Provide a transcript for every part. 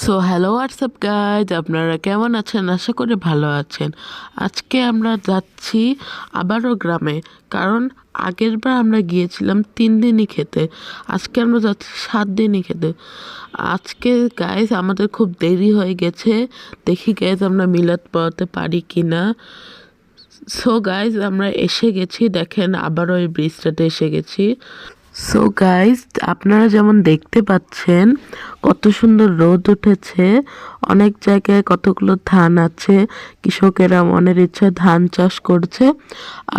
So hello WhatsApp guys, আপনারা কেমন আছেন? আশা করি ভালো আছেন। আজকে আমরা যাচ্ছি আবারও গ্রামে, কারণ আগের বার আমরা গিয়েছিলাম 3 দিনই খেতে, আজকে আমরা যাচ্ছি 7 দিনই খেতে। আজকে গাইজ আমাদের খুব দেরি হয়ে গেছে, দেখি গাইজ আমরা মিলাদ পড়াতে পারি কি না। সো গাইজ আমরা এসে গেছি, দেখেন আবারও এই ব্রিজটাতে এসে গেছি। সো গাইস, আপনারা যেমন দেখতে পাচ্ছেন কত সুন্দর রোদ উঠেছে, অনেক জায়গায় কতগুলো ধান আছে, কৃষকেরা মনের ইচ্ছা ধান চাষ করছে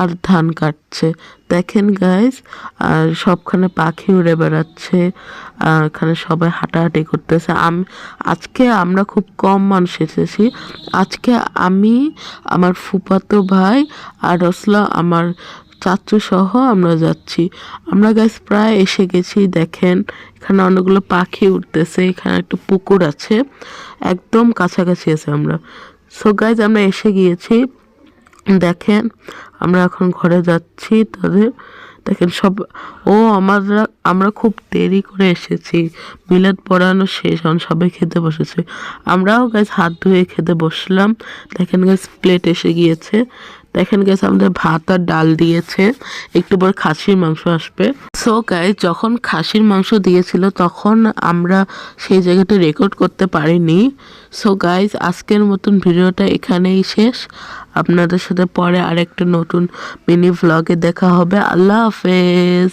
আর ধান কাটছে। দেখেন গাইস, আর সবখানে পাখি উড়ে বেড়াচ্ছে, আর এখানে সবাই হাঁটাহাঁটি করতেছে। আজকে আমরা খুব কম মানুষ এসেছি। আজকে আমি, আমার ফুফাতো ভাই আর রসলা আমার চাচু সহ আমরা যাচ্ছি। আমরা গাইস প্রায় এসে গেছি। দেখেন এখানে অনেকগুলো পাখি উঠতেছে, এখানে একটা পুকুর আছে, একদম কাছাকাছি আছে আমরা। সো গাইজ আমরা এসে গিয়েছি। দেখেন আমরা এখন ঘরে যাচ্ছি তাদের। দেখেন সব আমরা খুব দেরি করে এসেছি, মিলাদ পড়ানো শেষ, এখন সবাই খেতে বসেছে। আমরাও গাইজ হাত ধুয়ে খেতে বসলাম। দেখেন গাইজ প্লেট এসে গিয়েছে। দেখেন গাইজ আমাদের ভাত আর ডাল দিয়েছে, একটু পর খাসির মাংস আসবে। সো গাইজ যখন খাসির মাংস দিয়েছিল তখন আমরা সেই জায়গাটা রেকর্ড করতে পারিনি। সো গাইজ আজকের মতন ভিডিওটা এখানেই শেষ। আপনাদের সাথে পরে আরেকটা নতুন মিনি ভ্লগে দেখা হবে। আল্লাহ হাফেজ।